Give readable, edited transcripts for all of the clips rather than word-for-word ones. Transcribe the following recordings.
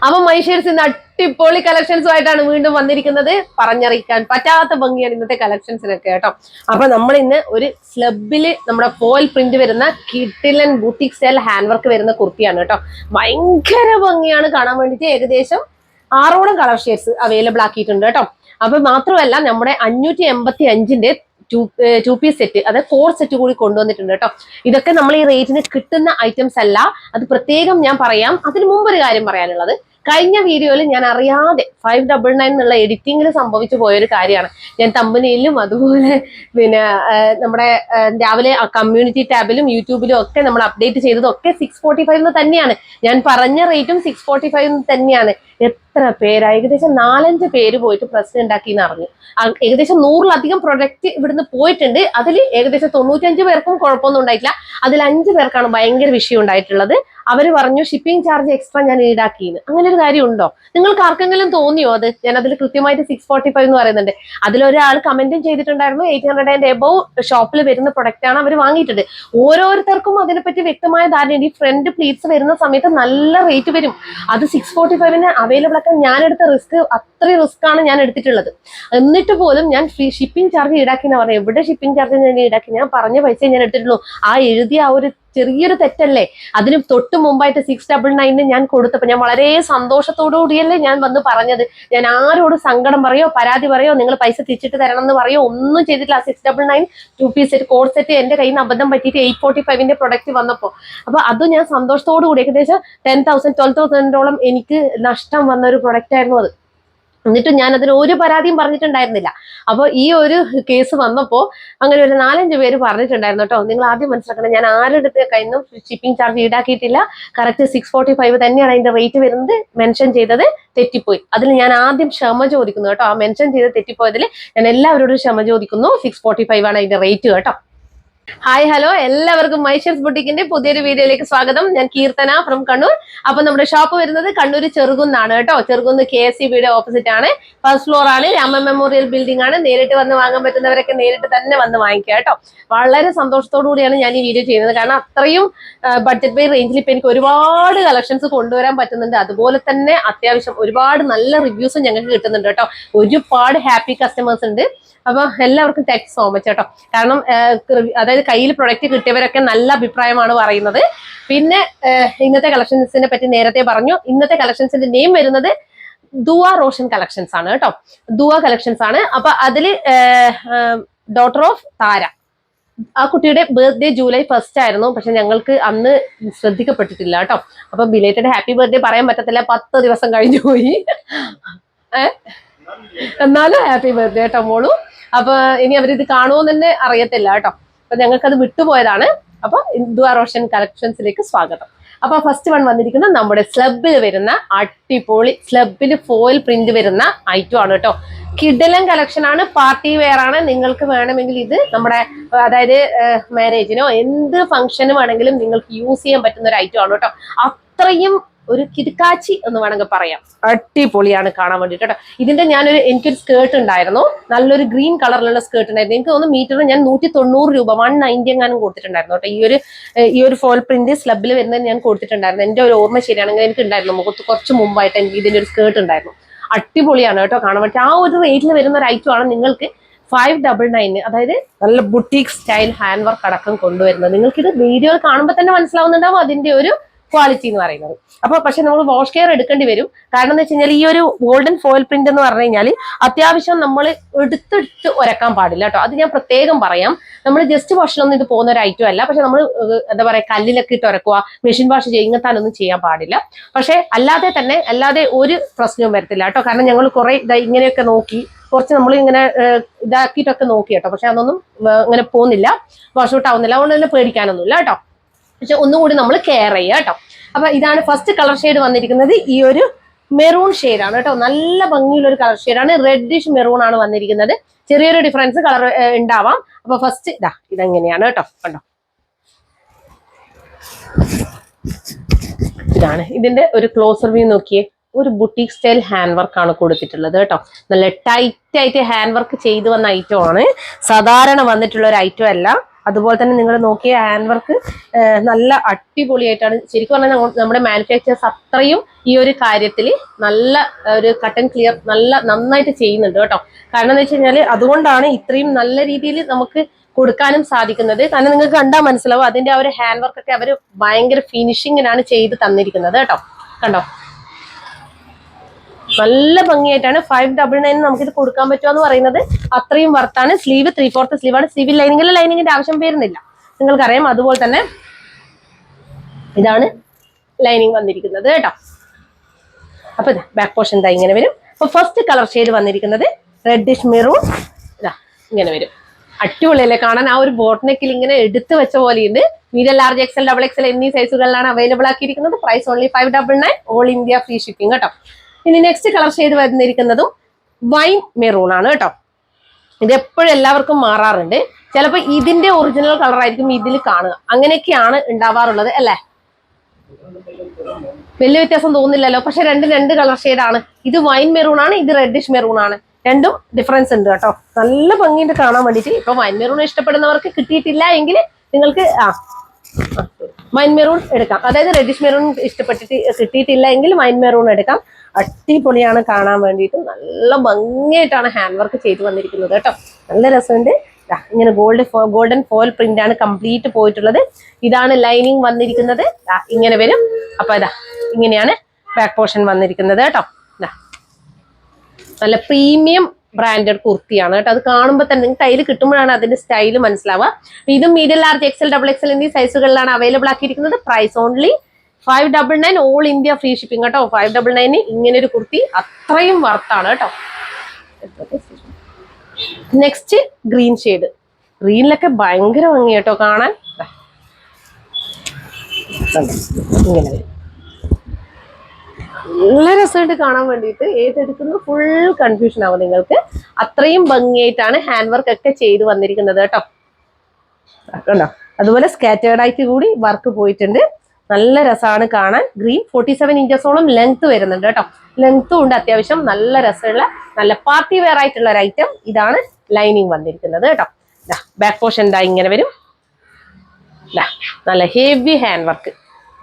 അപ്പൊ മൈഷേഴ്സ് ഇന്ന് അടിപൊളി കളക്ഷൻസുമായിട്ടാണ് വീണ്ടും വന്നിരിക്കുന്നത്. പറഞ്ഞറിയിക്കാൻ പറ്റാത്ത ഭംഗിയാണ് ഇന്നത്തെ കളക്ഷൻസിനൊക്കെ കേട്ടോ. അപ്പൊ നമ്മൾ ഇന്ന് ഒരു സ്ലബില് നമ്മുടെ ഫോയിൽ പ്രിന്റ് വരുന്ന കിഡിലൻ ബൂട്ടിക് സ്റ്റൈൽ ഹാൻഡ് വർക്ക് വരുന്ന കുർത്തിയാണ് കേട്ടോ. ഭയങ്കര ഭംഗിയാണ് കാണാൻ വേണ്ടിയിട്ട്. ഏകദേശം 6ഓളം കളർ ഷെയ്ഡ്സ് അവൈലബിൾ ആക്കിയിട്ടുണ്ട് കേട്ടോ. അപ്പൊ മാത്രമല്ല നമ്മുടെ 585ന്റെ ടു പീസ് സെറ്റ്, അതായത് 4 സെറ്റ് കൂടി കൊണ്ടുവന്നിട്ടുണ്ട് കേട്ടോ. ഇതൊക്കെ നമ്മൾ ഈ റേറ്റിന് കിട്ടുന്ന ഐറ്റംസ് അല്ല, അത് പ്രത്യേകം ഞാൻ പറയാം. അതിന് മുമ്പ് ഒരു കാര്യം പറയാനുള്ളത്, കഴിഞ്ഞ വീഡിയോയിൽ ഞാൻ അറിയാതെ 599 എന്നുള്ള എഡിറ്റിംഗിൽ സംഭവിച്ചു പോയൊരു കാര്യമാണ്. ഞാൻ തമ്പനയിലും അതുപോലെ പിന്നെ നമ്മുടെ രാവിലെ കമ്മ്യൂണിറ്റി ടാബിലും യൂട്യൂബിലും ഒക്കെ നമ്മൾ അപ്ഡേറ്റ് ചെയ്തതൊക്കെ 645 തന്നെയാണ്. ഞാൻ പറഞ്ഞ റേറ്റും 645 തന്നെയാണ്. എത്ര പേര്, ഏകദേശം 4-5 പേര് പോയിട്ട് പ്രസ് ഉണ്ടാക്കി എന്ന് അറിഞ്ഞു. ഏകദേശം 100-ലധികം പ്രൊഡക്റ്റ് ഇവിടുന്ന് പോയിട്ടുണ്ട്. അതിൽ ഏകദേശം 95 പേർക്കും കുഴപ്പമൊന്നും ഉണ്ടായിട്ടില്ല. അതിൽ 5 പേർക്കാണ് ഭയങ്കര വിഷയം ഉണ്ടായിട്ടുള്ളത്. അവർ പറഞ്ഞു ഷിപ്പിംഗ് ചാർജ് എക്സ്ട്രാ ഞാൻ ഈടാക്കിയെന്ന്. അങ്ങനെ ഒരു കാര്യം ഉണ്ടോ? നിങ്ങൾക്ക് ആർക്കെങ്കിലും തോന്നിയോ അത്? ഞാൻ അതിൽ കൃത്യമായിട്ട് 645 എന്ന് പറയുന്നുണ്ട്. അതിലൊരാൾ കമന്റും ചെയ്തിട്ടുണ്ടായിരുന്നു 800 എബവ് ഷോപ്പിൽ വരുന്ന പ്രൊഡക്റ്റ് ആണ് അവർ വാങ്ങിയിട്ടുണ്ട്. ഓരോരുത്തർക്കും അതിനെപ്പറ്റി വ്യക്തമായ ധാരണയുണ്ട്. ഈ ഫ്രണ്ട് പ്ലീറ്റ്സ് വരുന്ന സമയത്ത് നല്ല റേറ്റ് വരും. അത് 645 അവൈലബിൾ ആക്കാൻ ഞാൻ എടുത്ത റിസ്ക്, അത്രയും റിസ്ക് ആണ് ഞാൻ എടുത്തിട്ടുള്ളത്. എന്നിട്ട് പോലും ഞാൻ ഫ്രീ ഷിപ്പിംഗ് ചാർജ് ഈടാക്കിയെന്ന് പറഞ്ഞു. എവിടെ ഷിപ്പിംഗ് ചാർജ് ഞാൻ ഈടാക്കി? ഞാൻ പറഞ്ഞ പൈസ ഞാൻ എടുത്തിട്ടുള്ളൂ. ആ എഴുതിയ ആ ഒരു ചെറിയൊരു തെറ്റല്ലേ. അതിന് തൊട്ട് മുമ്പായിട്ട് 699 ഞാൻ കൊടുത്തപ്പോൾ ഞാൻ വളരെ സന്തോഷത്തോടു കൂടിയല്ലേ ഞാൻ വന്ന് പറഞ്ഞത്. ഞാൻ ആരോട് സങ്കടം പറയോ പരാതി പറയോ നിങ്ങൾ പൈസ തിരിച്ചിട്ട് തരണം എന്ന് പറയോ ഒന്നും ചെയ്തിട്ടില്ല. 699 two piece set coord set എന്റെ കയ്യിൽ നിന്ന് അബദ്ധം പറ്റിയിട്ട് 845ന്റെ പ്രൊഡക്റ്റ് വന്നപ്പോൾ, അപ്പൊ അത് ഞാൻ സന്തോഷത്തോടു കൂടി ഏകദേശം 10,000-12,000 എനിക്ക് നഷ്ടം വന്ന ഒരു പ്രൊഡക്റ്റ് ആയിരുന്നു അത്. എന്നിട്ട് ഞാൻ അതിന് ഒരു പരാതിയും പറഞ്ഞിട്ടുണ്ടായിരുന്നില്ല. അപ്പോൾ ഈ ഒരു കേസ് വന്നപ്പോൾ അങ്ങനെ ഒരു 4-5 പേര് പറഞ്ഞിട്ടുണ്ടായിരുന്നു കേട്ടോ. നിങ്ങൾ ആദ്യം മനസ്സിലാക്കണം, ഞാൻ ആരുടെ കയ്യിൽ നിന്നും ഷിപ്പിംഗ് ചാർജ് ഈടാക്കിയിട്ടില്ല. കറക്റ്റ് 645 തന്നെയാണ് അതിന്റെ റേറ്റ് വരുന്നത്. മെൻഷൻ ചെയ്തത് തെറ്റിപ്പോയി. അതിൽ ഞാൻ ആദ്യം ക്ഷമ ചോദിക്കുന്നു കേട്ടോ. ആ മെൻഷൻ ചെയ്ത് തെറ്റിപ്പോയതിൽ ഞാൻ എല്ലാവരോടും ക്ഷമ ചോദിക്കുന്നു. 645 ആണ് അതിന്റെ റേറ്റ് കേട്ടോ. ഹായ് ഹലോ, എല്ലാവർക്കും മൈഷേഴ്സ് ബുട്ടിക്കിന്റെ പുതിയൊരു വീഡിയോയിലേക്ക് സ്വാഗതം. ഞാൻ കീർത്തന ഫ്രം കണ്ണൂർ. അപ്പൊ നമ്മുടെ ഷോപ്പ് വരുന്നത് കണ്ണൂർ ചെറുകുന്നാണ് കേട്ടോ. ചെറുകുന്ന് KSCBയുടെ ഓപ്പോസിറ്റ് ആണ്. ഫസ്റ്റ് ഫ്ലോർ ആണ്. രാമ മെമ്മോറിയൽ ബിൽഡിംഗ് ആണ്. നേരിട്ട് വന്ന് വാങ്ങാൻ പറ്റുന്നവരൊക്കെ നേരിട്ട് തന്നെ വന്ന് വാങ്ങിക്കുക കേട്ടോ. വളരെ സന്തോഷത്തോടു കൂടിയാണ് ഞാൻ ഈ വീഡിയോ ചെയ്യുന്നത്. കാരണം അത്രയും ബഡ്ജറ്റ് ബൈ റേഞ്ചിൽ ഇപ്പൊ എനിക്ക് ഒരുപാട് കളക്ഷൻസ് കൊണ്ടുവരാൻ പറ്റുന്നുണ്ട്. അതുപോലെ തന്നെ അത്യാവശ്യം ഒരുപാട് നല്ല റിവ്യൂസും ഞങ്ങൾക്ക് കിട്ടുന്നുണ്ട് കേട്ടോ. ഒരുപാട് ഹാപ്പി കസ്റ്റമേഴ്സ് ഉണ്ട്. അപ്പൊ എല്ലാവർക്കും താങ്ക്സ് സോ മച്ച് കേട്ടോ. കാരണം അതായത് കയ്യിൽ പ്രൊഡക്റ്റ് കിട്ടിയവരൊക്കെ നല്ല അഭിപ്രായമാണ് പറയുന്നത്. പിന്നെ ഇന്നത്തെ കളക്ഷൻസിനെ പറ്റി നേരത്തെ പറഞ്ഞു. ഇന്നത്തെ കളക്ഷൻസിന്റെ നെയിം വരുന്നത് ദുവ റോഷൻ കളക്ഷൻസ് ആണ് കേട്ടോ. ദുവ കളക്ഷൻസ് ആണ്. അപ്പൊ അതില് ഡോട്ടർ ഓഫ് താര, ആ കുട്ടിയുടെ ബർത്ത്ഡേ ജൂലൈ 1 ആയിരുന്നു. പക്ഷെ ഞങ്ങൾക്ക് അന്ന് ശ്രദ്ധിക്കപ്പെട്ടിട്ടില്ല കേട്ടോ. അപ്പൊ ബിലേറ്റഡ് ഹാപ്പി ബർത്ത്ഡേ പറയാൻ പറ്റത്തില്ല, 10 ദിവസം കഴിഞ്ഞു പോയി. എന്നാലും ഹാപ്പി ബർത്ത്ഡേ കേട്ടോ മോളു. അപ്പൊ ഇനി അവരിത് കാണുമോന്ന് തന്നെ അറിയത്തില്ല കേട്ടോ. അപ്പൊ ഞങ്ങൾക്കത് വിട്ടുപോയതാണ്. അപ്പൊ ദുവ റോഷൻ കളക്ഷൻസിലേക്ക് സ്വാഗതം. അപ്പൊ ഫസ്റ്റ് വൺ വന്നിരിക്കുന്നത് നമ്മുടെ സ്ലബിൽ വരുന്ന അടിപൊളി സ്ലബിൽ ഫോയിൽ പ്രിന്റ് വരുന്ന ഐറ്റം ആണ് കേട്ടോ. കിഡിലൻ കളക്ഷൻ ആണ്. പാർട്ടി വെയർ ആണ്. നിങ്ങൾക്ക് വേണമെങ്കിൽ ഇത് നമ്മുടെ അതായത് മാരേജിനോ എന്ത് ഫംഗ്ഷനും വേണമെങ്കിലും നിങ്ങൾക്ക് യൂസ് ചെയ്യാൻ പറ്റുന്ന ഒരു ഐറ്റം ആണ് കേട്ടോ. അത്രയും ഒരു കിടക്കാച്ചി എന്ന് വേണമെങ്കിൽ പറയാം. അടിപൊളിയാണ് കാണാൻ വേണ്ടിട്ട് കേട്ടോ. ഇതിന്റെ എനിക്കൊരു സ്കേർട്ട് ഉണ്ടായിരുന്നു, നല്ലൊരു ഗ്രീൻ കളറിലുള്ള സ്കേർട്ട് ഉണ്ടായിരുന്നു. എനിക്ക് തോന്നുന്നു മീറ്ററിന് ഞാൻ 190 രൂപ 190 എങ്ങാനും കൊടുത്തിട്ടുണ്ടായിരുന്നു കേട്ടോ. ഈ ഒരു ഫോൾ പ്രിന്റ് സ്ലബിൽ വരുന്നത് ഞാൻ കൊടുത്തിട്ടുണ്ടായിരുന്നു. എന്റെ ഒരു ഓർമ്മ ശരിയാണെങ്കിൽ എനിക്ക് ഉണ്ടായിരുന്നു. കുറച്ച് മുമ്പായിട്ട് എനിക്ക് ഇതിന്റെ ഒരു സ്കേർട്ട് ഉണ്ടായിരുന്നു. അടിപൊളിയാണ് കേട്ടോ കാണാൻ വേണ്ടി. ആ ഒരു റേറ്റിൽ വരുന്ന ഒരു ഐറ്റം ആണ് നിങ്ങൾക്ക് 599, അതായത് നല്ല ബുട്ടീക് സ്റ്റൈൽ ഹാൻഡ് വർക്ക് അടക്കം കൊണ്ടുവരുന്നത്. നിങ്ങൾക്ക് ഇത് വീഡിയോയിൽ കാണുമ്പോൾ തന്നെ മനസ്സിലാവുന്നുണ്ടാവും അതിന്റെ ഒരു ക്വാളിറ്റി എന്ന് പറയുന്നത്. അപ്പൊ പക്ഷെ നമ്മൾ വാഷ് കെയർ എടുക്കേണ്ടി വരും. കാരണം എന്ന് വെച്ച് കഴിഞ്ഞാൽ ഈ ഒരു ഗോൾഡൻ ഫോയിൽ പ്രിന്റ് എന്ന് പറഞ്ഞു കഴിഞ്ഞാൽ അത്യാവശ്യം നമ്മൾ എടുത്തെടുത്ത് ഉരക്കാൻ പാടില്ല കേട്ടോ. അത് ഞാൻ പ്രത്യേകം പറയാം. നമ്മൾ ജസ്റ്റ് വാഷിലൊന്നും ഇത് പോകുന്ന ഒരു ഐറ്റം അല്ല. പക്ഷെ നമ്മൾ എന്താ പറയാ, കല്ലിലൊക്കെ ഇട്ട് ഉരക്കുക, മെഷീൻ വാഷ് ചെയ്യുന്നതാനൊന്നും ചെയ്യാൻ പാടില്ല. പക്ഷെ അല്ലാതെ ഒരു പ്രശ്നവും വരത്തില്ല കേട്ടോ. കാരണം ഞങ്ങൾ കുറെ ഇങ്ങനെയൊക്കെ നോക്കി, കുറച്ച് നമ്മൾ ഇങ്ങനെ ഇതാക്കിയിട്ടൊക്കെ നോക്കി കേട്ടോ. പക്ഷെ അതൊന്നും ഇങ്ങനെ പോകുന്നില്ല, വാഷ് ഔട്ട് ആവുന്നില്ല. അതുകൊണ്ട് തന്നെ പേടിക്കാനൊന്നുമില്ല കേട്ടോ. പക്ഷെ ഒന്നുകൂടി നമ്മൾ കെയർ ചെയ്യുക കേട്ടോ. അപ്പൊ ഇതാണ് ഫസ്റ്റ് കളർ ഷെയ്ഡ് വന്നിരിക്കുന്നത്. ഈ ഒരു മെറൂൺ ഷെയ്ഡാണ് കേട്ടോ. നല്ല ഭംഗിയുള്ള ഒരു കളർ ഷെയ്ഡാണ്. റെഡിഷ് മെറൂൺ ആണ് വന്നിരിക്കുന്നത്. ചെറിയൊരു ഡിഫറൻസ് കളർ ഉണ്ടാവാം. അപ്പൊ ഫസ്റ്റ് ഇതെങ്ങനെയാണ് കേട്ടോ. കണ്ടോ, ഇതാണ് ഇതിന്റെ ഒരു ക്ലോസർ വ്യൂ നോക്കിയേ. ഒരു ബുട്ടീക് സ്റ്റൈൽ ഹാൻഡ് വർക്ക് ആണ് കൊടുത്തിട്ടുള്ളത് കേട്ടോ. നല്ല ടൈറ്റ് ആയിട്ട് ഹാൻഡ് വർക്ക് ചെയ്തു വന്ന ഐറ്റം ആണ്. സാധാരണ വന്നിട്ടുള്ള ഒരു ഐറ്റം അല്ല. അതുപോലെ തന്നെ നിങ്ങൾ നോക്കിയ ഹാൻഡ് വർക്ക് നല്ല അടിപൊളിയായിട്ടാണ്. ശരിക്കും പറഞ്ഞാൽ നമ്മുടെ മാനുഫാക്ചേഴ്സ് അത്രയും ഈ ഒരു കാര്യത്തിൽ നല്ല ഒരു കട്ട് ആൻഡ് ക്ലിയർ നന്നായിട്ട് ചെയ്യുന്നുണ്ട് കേട്ടോ. കാരണം എന്ന് വെച്ച് കഴിഞ്ഞാൽ അതുകൊണ്ടാണ് ഇത്രയും നല്ല രീതിയിൽ നമുക്ക് കൊടുക്കാനും സാധിക്കുന്നത്. കാരണം നിങ്ങൾക്ക് കണ്ടാൽ മനസ്സിലാവും അതിന്റെ ആ ഒരു ഹാൻഡ് വർക്ക് ഒക്കെ അവർ ഭയങ്കര ഫിനിഷിങ്ങിനാണ് ചെയ്ത് തന്നിരിക്കുന്നത് കേട്ടോ. കണ്ടോ, നല്ല ഭംഗിയായിട്ടാണ്. 599 നമുക്കിത് കൊടുക്കാൻ പറ്റുക എന്ന് പറയുന്നത് അത്രയും വർത്താണ്. സ്ലീവ് 3/4 സ്ലീവാണ്. സ്ലീവിൽ ലൈനിങ്ങിന്റെ ആവശ്യം വരുന്നില്ല, നിങ്ങൾക്കറിയാം. അതുപോലെ തന്നെ ഇതാണ് ലൈനിങ് വന്നിരിക്കുന്നത് കേട്ടോ. അപ്പൊ ഇതാ ബാക്ക് പോർഷൻ ഇതാ ഇങ്ങനെ വരും. അപ്പൊ ഫസ്റ്റ് കളർ ഷെയ്ഡ് വന്നിരിക്കുന്നത് റെഡിഷ് മെറൂൺ. ഇതാ ഇങ്ങനെ വരും. അടിപൊളിയല്ലേ കാണാൻ. ആ ഒരു ബോട്ട് നെക്കിൽ ഇങ്ങനെ എടുത്തു വെച്ച പോലെയുണ്ട്. മീഡിയം, ലാർജ്, എക്സൽ, XXL എന്നീ സൈസുകളിലാണ് അവൈലബിൾ ആക്കിയിരിക്കുന്നത്. Price only 599, all India free shipping കേട്ടോ. ഇനി നെക്സ്റ്റ് കളർ ഷെയ്ഡ് വന്നിരിക്കുന്നതും വൈൻ മെറൂൺ ആണ് കേട്ടോ. ഇത് എപ്പോഴും എല്ലാവർക്കും മാറാറുണ്ട്. ചിലപ്പോൾ ഇതിന്റെ ഒറിജിനൽ കളർ ആയിരിക്കും ഇതിൽ കാണുക. അങ്ങനെയൊക്കെയാണ് ഉണ്ടാവാറുള്ളത് അല്ലേ. വലിയ വ്യത്യാസം തോന്നില്ലല്ലോ. പക്ഷെ രണ്ട് കളർ ഷെയ്ഡാണ്. ഇത് വൈൻ മെറൂൺ ആണ്, ഇത് റെഡിഷ് മെറൂൺ ആണ്. രണ്ടും ഡിഫറൻസ് ഉണ്ട് കേട്ടോ. നല്ല ഭംഗിയുണ്ട് കാണാൻ വേണ്ടിയിട്ട്. ഇപ്പൊ വൈൻ മെറൂൺ ഇഷ്ടപ്പെടുന്നവർക്ക് കിട്ടിയിട്ടില്ല എങ്കിൽ നിങ്ങൾക്ക് വൈൻ മെറൂൺ എടുക്കാം. അതായത് റെഡിഷ് മെറൂൺ കിട്ടിയിട്ടില്ല എങ്കിൽ വൈൻ മെറൂൺ എടുക്കാം. അടിപൊളിയാണ് കാണാൻ വേണ്ടിയിട്ട്. നല്ല ഭംഗിയായിട്ടാണ് ഹാൻഡ് വർക്ക് ചെയ്ത് വന്നിരിക്കുന്നത് കേട്ടോ. നല്ല രസമുണ്ട്. ഇങ്ങനെ ഗോൾഡൻ ഫോയിൽ പ്രിന്റ് ആണ് കംപ്ലീറ്റ് പോയിട്ടുള്ളത്. ഇതാണ് ലൈനിങ് വന്നിരിക്കുന്നത്. ഇങ്ങനെ വരും. അപ്പൊ ഇതാ ഇങ്ങനെയാണ് ബാക്ക് പോർഷൻ വന്നിരിക്കുന്നത് കേട്ടോ. നല്ല പ്രീമിയം ബ്രാൻഡഡ് കുർത്തിയാണ് കേട്ടോ. അത് കാണുമ്പോൾ തന്നെ നിങ്ങൾക്ക് കയ്യിൽ കിട്ടുമ്പോഴാണ് അതിന്റെ സ്റ്റൈല് മനസ്സിലാവുക. ഇതും മീഡിയം, ലാർജ്, XL, XXL എന്നീ സൈസുകളിലാണ് അവൈലബിൾ ആക്കിയിരിക്കുന്നത്. Price only 599, all India free shipping കേട്ടോ. 599 ഇങ്ങനെ ഒരു കുർത്തി അത്രയും വർത്താണ് കേട്ടോ. Next green shade. ഗ്രീനിലൊക്കെ ഭയങ്കര ഭംഗി കേട്ടോ കാണാൻ. ഇങ്ങനെ വരും. നല്ല രസമായിട്ട് കാണാൻ വേണ്ടിയിട്ട് ഏതെടുക്കുന്ന ഫുൾ കൺഫ്യൂഷൻ ആവും നിങ്ങൾക്ക്. അത്രയും ഭംഗിയായിട്ടാണ് ഹാൻഡ് വർക്ക് ഒക്കെ ചെയ്ത് വന്നിരിക്കുന്നത് കേട്ടോ. കണ്ടോ, അതുപോലെ സ്കാറ്റേർഡ് ആയിട്ട് കൂടി വർക്ക് പോയിട്ടുണ്ട്. നല്ല രസമാണ് കാണാൻ. ഗ്രീൻ 47 ഇഞ്ചസോളം ലെങ്ത് വരുന്നുണ്ട് കേട്ടോ. ലെങ്ത്തും ഉണ്ട് അത്യാവശ്യം. നല്ല രസമുള്ള നല്ല പാർട്ടി വെയർ ആയിട്ടുള്ള ഒരു ഐറ്റം. ഇതാണ് ലൈനിങ് വന്നിരിക്കുന്നത് കേട്ടോ. ബാക്ക് പോർഷൻ എന്താ ഇങ്ങനെ വരും. നല്ല ഹെവി ഹാൻഡ് വർക്ക്.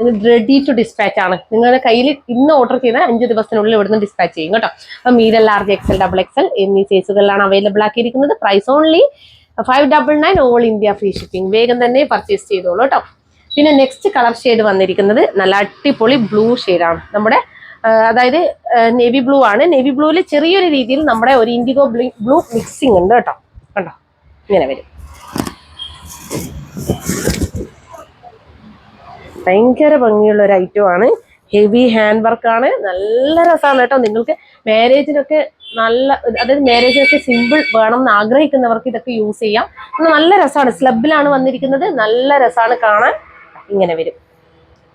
ഇത് റെഡി ടു ഡിസ്പാച്ച് ആണ്. നിങ്ങളുടെ കയ്യിൽ ഇന്ന് ഓർഡർ ചെയ്താൽ 5 ദിവസത്തിനുള്ളിൽ ഇവിടുന്ന് ഡിസ്പാച്ച് ചെയ്യും കേട്ടോ. അപ്പം മീഡിയം, ലാർജ്, XL, XXL എന്നീ സൈസുകളിലാണ് അവൈലബിൾ ആക്കിയിരിക്കുന്നത്. Price only 599, all India free shipping. വേഗം തന്നെ പർച്ചേസ് ചെയ്തോളൂ കേട്ടോ. പിന്നെ നെക്സ്റ്റ് കളർ ഷെയ്ഡ് വന്നിരിക്കുന്നത് നല്ല അടിപൊളി ബ്ലൂ ഷെയ്ഡാണ്. നമ്മുടെ അതായത് നേവി ബ്ലൂ ആണ്. നേവി ബ്ലൂവിൽ ചെറിയൊരു രീതിയിൽ നമ്മുടെ ഒരു ഇൻഡിഗോ ബ്ലൂ മിക്സിംഗ് ഉണ്ട് കേട്ടോ. കണ്ടോ, ഇങ്ങനെ വരും. ഭയങ്കര ഭംഗിയുള്ള ഒരു ഐറ്റം ആണ്. ഹെവി ഹാൻഡ് വർക്കാണ്. നല്ല രസമാണ് കേട്ടോ. നിങ്ങൾക്ക് മാരേജിനൊക്കെ അതായത് മാരേജിനൊക്കെ സിമ്പിൾ വേണം എന്ന് ആഗ്രഹിക്കുന്നവർക്ക് ഇതൊക്കെ യൂസ് ചെയ്യാം. നല്ല രസമാണ്. സ്ലബിലാണ് വന്നിരിക്കുന്നത്. നല്ല രസമാണ് കാണാൻ. ഇങ്ങനെ വരും.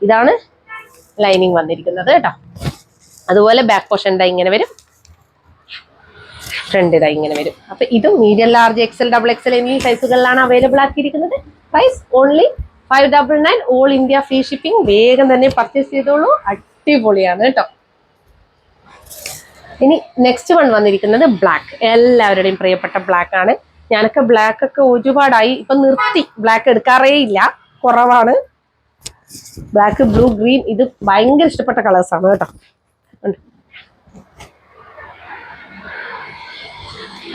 ഇതാണ് ലൈനിങ് വന്നിരിക്കുന്നത് കേട്ടോ. അതുപോലെ ബാക്ക് പോർഷൻ ഇതാ ഇങ്ങനെ വരും. ഫ്രണ്ട് ഇതാ ഇങ്ങനെ വരും. അപ്പൊ ഇതും മീഡിയം, ലാർജ്, XL, XXL എന്നീ സൈസുകളിലാണ് അവൈലബിൾ ആക്കിയിരിക്കുന്നത്. Price only 599, all India free shipping. വേഗം തന്നെ പർച്ചേസ് ചെയ്തോളൂ. അടിപൊളിയാണ് കേട്ടോ. ഇനി നെക്സ്റ്റ് വൺ വന്നിരിക്കുന്നത് ബ്ലാക്ക്. എല്ലാവരുടെയും പ്രിയപ്പെട്ട ബ്ലാക്ക് ആണ്. ഞാനൊക്കെ ബ്ലാക്ക് ഒക്കെ ഒരുപാടായി ഇപ്പൊ നിർത്തി. ബ്ലാക്ക് എടുക്കാറേ ഇല്ല, കുറവാണ്. ബ്ലാക്ക്, ബ്ലൂ, ഗ്രീൻ ഇത് ഭയങ്കര ഇഷ്ടപ്പെട്ട കളേഴ്സ് ആണ് കേട്ടോ.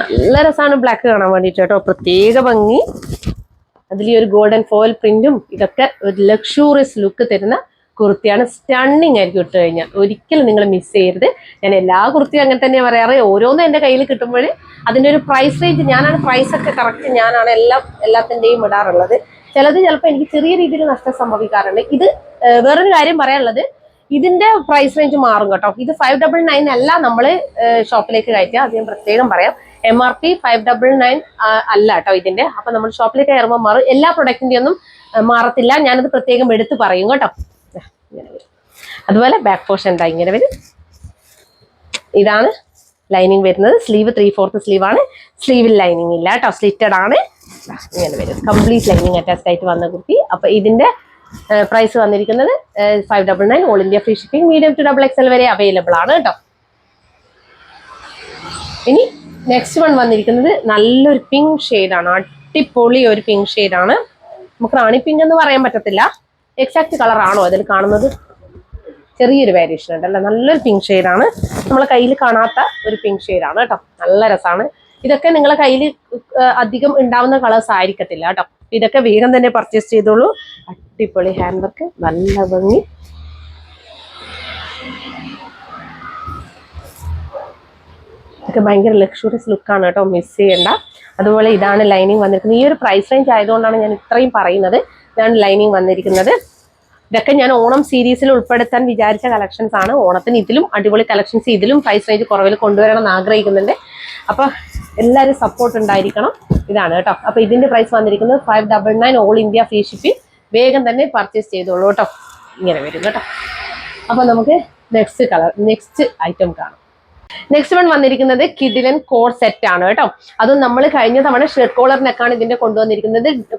നല്ല രസമാണ് ബ്ലാക്ക് കാണാൻ വേണ്ടിയിട്ട് കേട്ടോ. പ്രത്യേക ഭംഗി. അതിൽ ഈ ഒരു ഗോൾഡൻ ഫോയിൽ പ്രിന്റും ഇതൊക്കെ ഒരു ലക്ഷൂറിയസ് ലുക്ക് തരുന്ന കുർത്തിയാണ്. സ്റ്റണ്ണിങ് ആയിരിക്കും ഇട്ട് കഴിഞ്ഞാൽ. ഒരിക്കലും നിങ്ങൾ മിസ് ചെയ്യരുത്. ഞാൻ എല്ലാ കുർത്തിയും അങ്ങനെ തന്നെയാണ് പറയാറ്. ഓരോന്നും എൻ്റെ കയ്യിൽ കിട്ടുമ്പോൾ അതിൻ്റെ ഒരു പ്രൈസ് റേഞ്ച് ഞാനാണ്, പ്രൈസൊക്കെ കറക്റ്റ് ഞാനാണ് എല്ലാത്തിൻ്റെയും ഇടാറുള്ളത്. ചിലപ്പോൾ എനിക്ക് ചെറിയ രീതിയിൽ നഷ്ടം സംഭവിക്കാറുണ്ട്. ഇത് വേറൊരു കാര്യം പറയാനുള്ളത്, ഇതിന്റെ പ്രൈസ് റേഞ്ച് മാറും കേട്ടോ. ഇത് 599 അല്ല നമ്മൾ ഷോപ്പിലേക്ക് കയറ്റുക. അത് ഞാൻ പ്രത്യേകം പറയാം. MRP 599 അല്ല കേട്ടോ ഇതിന്റെ. അപ്പൊ നമ്മൾ ഷോപ്പിലേക്ക് കയറുമ്പോൾ മാറും. എല്ലാ പ്രൊഡക്റ്റിന്റെ ഒന്നും മാറത്തില്ല. ഞാനത് പ്രത്യേകം എടുത്ത് പറയും കേട്ടോ. ഇങ്ങനെ വരും. അതുപോലെ ബാക്ക് പോർഷൻ എന്താ ഇങ്ങനെ വരും. ഇതാണ് ലൈനിങ് വരുന്നത്. സ്ലീവ് 3/4 സ്ലീവ് ആണ്. സ്ലീവിൽ ലൈനിങ് ഇല്ല കേട്ടോ. സ്ലിറ്റഡ് ആണ്. ഇങ്ങനെ വരും. കംപ്ലീറ്റ് ലൈനിങ് അറ്റാച്ച്ഡ് ആയിട്ട് വന്ന കുർത്തി. അപ്പൊ ഇതിന്റെ പ്രൈസ് വന്നിരിക്കുന്നത് 599, all India free shipping. Medium to XXL വരെ അവൈലബിൾ ആണ് കേട്ടോ. ഇനി നെക്സ്റ്റ് വൺ വന്നിരിക്കുന്നത് നല്ലൊരു പിങ്ക് ഷെയ്ഡാണ്. അടിപൊളി ഒരു പിങ്ക് ഷെയ്ഡാണ്. നമുക്ക് റാണി പിങ്ക് എന്ന് പറയാൻ പറ്റത്തില്ല, എക്സാക്ട് കളർ ആണോ അതിൽ കാണുന്നത്, ചെറിയൊരു വേരിയേഷൻ ഉണ്ട് അല്ലേ. നല്ലൊരു പിങ്ക് ഷെയ്ഡാണ്, നമ്മളെ കയ്യിൽ കാണാത്ത ഒരു പിങ്ക് ഷെയ്ഡാണ് കേട്ടോ. നല്ല രസമാണ്. ഇതൊക്കെ നിങ്ങളെ കയ്യിൽ അധികം ഉണ്ടാവുന്ന കളേഴ്സ് ആയിരിക്കത്തില്ല കേട്ടോ. ഇതൊക്കെ വേഗം തന്നെ പർച്ചേസ് ചെയ്തോളൂ. അടിപൊളി ഹാൻഡ് വർക്ക്, നല്ല ഭംഗി. ഇതൊക്കെ ഭയങ്കര ലക്ഷറിയസ് ലുക്കാണ് കേട്ടോ, മിസ് ചെയ്യണ്ട. അതുപോലെ ഇതാണ് ലൈനിങ് വന്നിരിക്കുന്നത്. ഈ ഒരു പ്രൈസ് റേഞ്ച് ആയതുകൊണ്ടാണ് ഞാൻ ഇത്രയും പറയുന്നത്. ഇതാണ് ലൈനിങ് വന്നിരിക്കുന്നത്. ഇതൊക്കെ ഞാൻ ഓണം സീരീസിൽ ഉൾപ്പെടുത്താൻ വിചാരിച്ച കളക്ഷൻസ് ആണ്. ഓണത്തിന് ഇതിലും അടിപൊളി കളക്ഷൻസ്, ഇതിലും പ്രൈസ് റേഞ്ച് കുറവിൽ കൊണ്ടുവരണം എന്ന് ആഗ്രഹിക്കുന്നുണ്ട്. അപ്പൊ എല്ലാവരും സപ്പോർട്ട് ഉണ്ടായിരിക്കണം. ഇതാണ് കേട്ടോ. അപ്പൊ ഇതിന്റെ പ്രൈസ് വന്നിരിക്കുന്നത് 599, ഓൾ ഇന്ത്യ ഫ്രീ ഷിപ്പിംഗ്. വേഗം തന്നെ പർച്ചേസ് ചെയ്തോളൂ കേട്ടോ. ഇങ്ങനെ വരും കേട്ടോ. അപ്പൊ നമുക്ക് നെക്സ്റ്റ് ഐറ്റം കാണാം. നെക്സ്റ്റ് വൺ വന്നിരിക്കുന്നത് കിഡിലൻ കോഡ് സെറ്റ് ആണ് കേട്ടോ. അതും നമ്മൾ കഴിഞ്ഞ തവണ ഷർട്ട് കോളർ നെക്കാണ് ഇതിന്റെ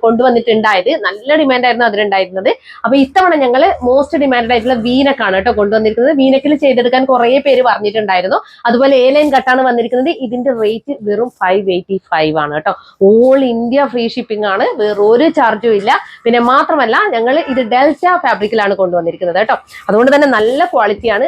കൊണ്ടുവന്നിട്ടുണ്ടായത്. നല്ല ഡിമാൻഡ് ആയിരുന്നു അതിലുണ്ടായിരുന്നത്. അപ്പൊ ഇത്തവണ ഞങ്ങൾ മോസ്റ്റ് ഡിമാൻഡ് ആയിട്ടുള്ള വീനക്കാണ് കേട്ടോ കൊണ്ടുവന്നിരിക്കുന്നത്. വീനക്കിൽ ചെയ്തെടുക്കാൻ കുറെ പേര് പറഞ്ഞിട്ടുണ്ടായിരുന്നു. അതുപോലെ എ ലൈൻ കട്ടാണ് വന്നിരിക്കുന്നത്. ഇതിന്റെ റേറ്റ് വെറും 585 ആണ് കേട്ടോ. ഓൾ ഇന്ത്യ ഫ്രീ ഷിപ്പിംഗ് ആണ്, വേറൊരു ചാർജും ഇല്ല. പിന്നെ മാത്രമല്ല ഞങ്ങൾ ഇത് ഡെൽറ്റ ഫാബ്രിക്കിലാണ് കൊണ്ടുവന്നിരിക്കുന്നത് കേട്ടോ. അതുകൊണ്ട് തന്നെ നല്ല ക്വാളിറ്റിയാണ്,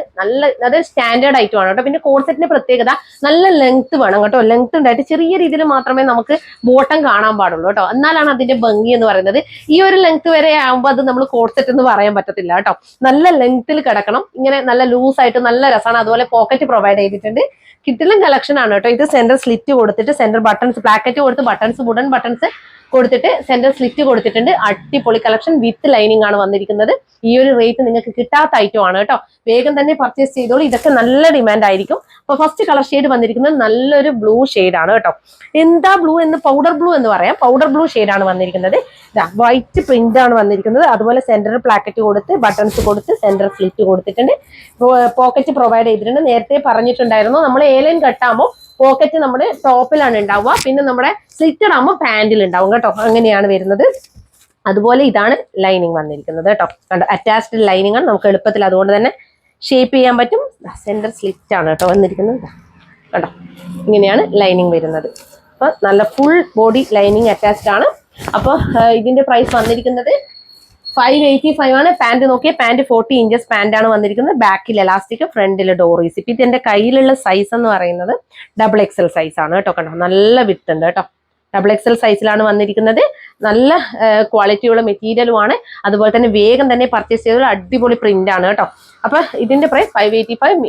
അത് സ്റ്റാൻഡേർഡ് ഐറ്റം ആണ് കേട്ടോ. പിന്നെ കോഡ് സെറ്റിന്റെ പ്രത്യേകത നല്ല ലെങ്ത് വേണം കേട്ടോ. ലെങ്ത് ഉണ്ടായിട്ട് ചെറിയ രീതിയിൽ മാത്രമേ നമുക്ക് ബോട്ടം കാണാൻ പാടുള്ളൂ കേട്ടോ. എന്നാലാണ് അതിന്റെ ഭംഗി എന്ന് പറയുന്നത്. ഈ ഒരു ലെങ്ത് വരെ ആകുമ്പോൾ അത് നമ്മൾ കോഡ് സെറ്റ് എന്ന് പറയാൻ പറ്റത്തില്ല കേട്ടോ. നല്ല ലെങ്ത്തിൽ കിടക്കണം. ഇങ്ങനെ നല്ല ലൂസ് ആയിട്ട് നല്ല രസമാണ്. അതുപോലെ പോക്കറ്റ് പ്രൊവൈഡ് ചെയ്തിട്ടുണ്ട്. കിഡിലൻ കളക്ഷൻ ആണ് കേട്ടോ. ഇത് സെന്റർ സ്ലിറ്റ് കൊടുത്തിട്ട് സെന്റർ ബട്ടൺസ് ബ്ലാക്കറ്റ് കൊടുത്ത് ബട്ടൺസ് വുഡൻ ബട്ടൺസ് കൊടുത്തിട്ട് സെന്റർ സ്ലിറ്റ് കൊടുത്തിട്ടുണ്ട്. അടിപൊളി കളക്ഷൻ വിത്ത് ലൈനിങ് ആണ് വന്നിരിക്കുന്നത്. ഈ ഒരു റേറ്റ് നിങ്ങൾക്ക് കിട്ടാത്ത ഐറ്റം ആണ് കേട്ടോ. വേഗം തന്നെ പർച്ചേസ് ചെയ്തോളൂ. ഇതൊക്കെ നല്ല ഡിമാൻഡ് ആയിരിക്കും. അപ്പൊ ഫസ്റ്റ് കളർ ഷെയ്ഡ് വന്നിരിക്കുന്നത് നല്ലൊരു ബ്ലൂ ആണ് കേട്ടോ. എന്താ ബ്ലൂ എന്ന്, പൗഡർ ബ്ലൂ എന്ന് പറയാം. പൗഡർ ബ്ലൂ ആണ് വന്നിരിക്കുന്നത്. വൈറ്റ് പ്രിന്റ് ആണ് വന്നിരിക്കുന്നത്. അതുപോലെ സെന്റർ പ്ലാക്കറ്റ് കൊടുത്ത് ബട്ടൺസ് കൊടുത്ത് സെന്റർ സ്ലിറ്റ് കൊടുത്തിട്ടുണ്ട്. പോക്കറ്റ് പ്രൊവൈഡ് ചെയ്തിട്ടുണ്ട്. നേരത്തെ പറഞ്ഞിട്ടുണ്ടായിരുന്നു, നമ്മൾ എ ലൈൻ കട്ടാകുമ്പോൾ പോക്കറ്റ് നമ്മുടെ ടോപ്പിലാണ് ഉണ്ടാവുക, പിന്നെ നമ്മുടെ സ്ലിറ്റഡ് ആകുമ്പോൾ പാന്റിൽ ഉണ്ടാവും കേട്ടോ. അങ്ങനെയാണ് വരുന്നത്. അതുപോലെ ഇതാണ് ലൈനിങ് വന്നിരിക്കുന്നത് കേട്ടോ. അറ്റാച്ച്ഡ് ലൈനിങ് ആണ്, നമുക്ക് എളുപ്പത്തിൽ അതുകൊണ്ട് തന്നെ ഷേപ്പ് ചെയ്യാൻ പറ്റും. സെന്റർ സ്ലിറ്റ് ആണ് കേട്ടോ വന്നിരിക്കുന്നത് കേട്ടോ. ഇങ്ങനെയാണ് ലൈനിങ് വരുന്നത്. അപ്പൊ നല്ല ഫുൾ ബോഡി ലൈനിങ് അറ്റാച്ച്ഡ് ആണ്. അപ്പൊ ഇതിന്റെ പ്രൈസ് വന്നിരിക്കുന്നത് 585 ആണ്. പാന്റ് നോക്കിയ പാന്റ് 40 ഇഞ്ചസ് പാന്റ് ആണ് വന്നിരിക്കുന്നത്. ബാക്കിൽ എലാസ്റ്റിക്, ഫ്രണ്ടിൽ ഡോറീസ്. ഇപ്പൊ ഇതിന്റെ കയ്യിലുള്ള സൈസ് എന്ന് പറയുന്നത് XXL സൈസ് ആണ് കേട്ടോ. കണ്ടോ, നല്ല വിത്ത് ഉണ്ട് കേട്ടോ. XXL സൈസിലാണ് വന്നിരിക്കുന്നത്. നല്ല ക്വാളിറ്റിയുള്ള മെറ്റീരിയലും ആണ്. അതുപോലെ തന്നെ വേഗം തന്നെ പർച്ചേസ് ചെയ്തത് അടിപൊളി പ്രിന്റ് ആണ് കേട്ടോ. അപ്പൊ ഇതിന്റെ പ്രൈസ് 585.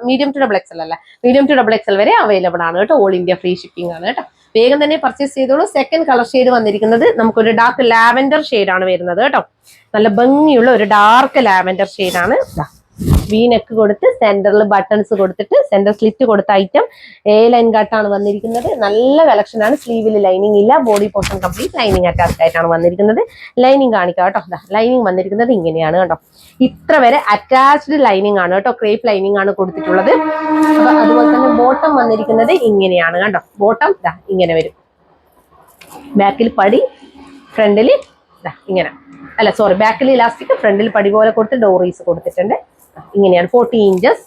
മീഡിയം ടു XXL അല്ല, മീഡിയം ടു XXL വരെ അവൈലബിൾ ആണ് കേട്ടോ. ഓൾ ഇന്ത്യ ഫ്രീ ഷിപ്പിംഗ് ആണ് കേട്ടോ. വേഗം തന്നെ പർച്ചേസ് ചെയ്തോളൂ. സെക്കൻഡ് കളർ ഷെയ്ഡ് വന്നിരിക്കുന്നത് നമുക്കൊരു ഡാർക്ക് ലാവൻഡർ ആണ് വരുന്നത് കേട്ടോ. നല്ല ഭംഗിയുള്ള ഒരു ഡാർക്ക് ലാവൻഡർ ഷെയ്ഡാണ്. വി നെക്ക് കൊടുത്ത് സെന്ററിൽ ബട്ടൺസ് കൊടുത്തിട്ട് സെന്റർ സ്ലിറ്റ് കൊടുത്ത ഐറ്റം. എ ലൈൻ കട്ടാണ് വന്നിരിക്കുന്നത്. നല്ല കളക്ഷൻ ആണ്. സ്ലീവിൽ ലൈനിങ് ഇല്ല, body portion complete lining attached ആയിട്ടാണ് വന്നിരിക്കുന്നത്. ലൈനിങ് കാണിക്കാം കേട്ടോ. ലൈനിങ് വന്നിരിക്കുന്നത് ഇങ്ങനെയാണ് കേട്ടോ. ഇത്ര വരെ അറ്റാച്ച്ഡ് ലൈനിങ് ആണ് കേട്ടോ. ക്രേപ്പ് ലൈനിങ് ആണ് കൊടുത്തിട്ടുള്ളത്. അപ്പൊ അതുപോലെ തന്നെ ബോട്ടം വന്നിരിക്കുന്നത് ഇങ്ങനെയാണ് കേട്ടോ. ബോട്ടം ഇങ്ങനെ വരും. ബാക്കിൽ പടി, ഫ്രണ്ടിൽ ഇങ്ങനെ, അല്ല സോറി, ബാക്കിൽ ഇലാസ്റ്റിക്, ഫ്രണ്ടിൽ പടി പോലെ കൊടുത്ത് ഡോറീസ് കൊടുത്തിട്ടുണ്ട്. ഇങ്ങനെയാണ് 40 ഇഞ്ചസ്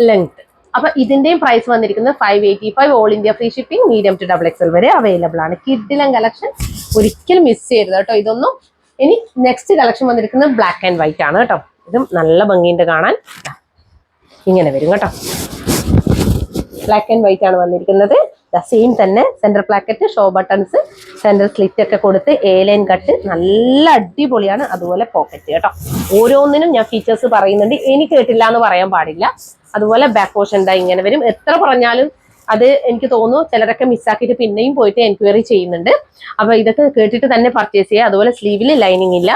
ലെങ്ത്. അപ്പൊ ഇതിന്റെയും പ്രൈസ് വന്നിരിക്കുന്നത് 585. All India free shipping. Medium to XXL വരെ അവൈലബിൾ ആണ്. കിഡിലൻ കളക്ഷൻ, ഒരിക്കലും മിസ് ചെയ്യരുത് കേട്ടോ ഇതൊന്നും. ഇനി നെക്സ്റ്റ് കളക്ഷൻ വന്നിരിക്കുന്നത് ബ്ലാക്ക് ആൻഡ് വൈറ്റ് ആണ് കേട്ടോ. ഇതും നല്ല ഭംഗിയുണ്ട് കാണാൻ. ഇങ്ങനെ വരും കേട്ടോ. ബ്ലാക്ക് ആൻഡ് വൈറ്റ് ആണ് വന്നിരിക്കുന്നത്. സെയിം തന്നെ centre placket, show buttons, centre slit ഒക്കെ കൊടുത്ത് എ ലൈൻ കട്ട്, നല്ല അടിപൊളിയാണ്. അതുപോലെ പോക്കറ്റ് കേട്ടോ. ഓരോന്നിനും ഞാൻ ഫീച്ചേഴ്സ് പറയുന്നുണ്ട്, എനിക്ക് കേട്ടില്ല എന്ന് പറയാൻ പാടില്ല. അതുപോലെ ബാക്ക് പോർഷൻ ഇങ്ങനെ വരും. എത്ര പറഞ്ഞാലും അത് എനിക്ക് തോന്നുന്നു ചിലരൊക്കെ മിസ്സാക്കിയിട്ട് പിന്നെയും പോയിട്ട് എൻക്വയറി ചെയ്യുന്നുണ്ട്. അപ്പൊ ഇതൊക്കെ കേട്ടിട്ട് തന്നെ പർച്ചേസ് ചെയ്യുക. അതുപോലെ സ്ലീവിൽ ലൈനിങ് ഇല്ല,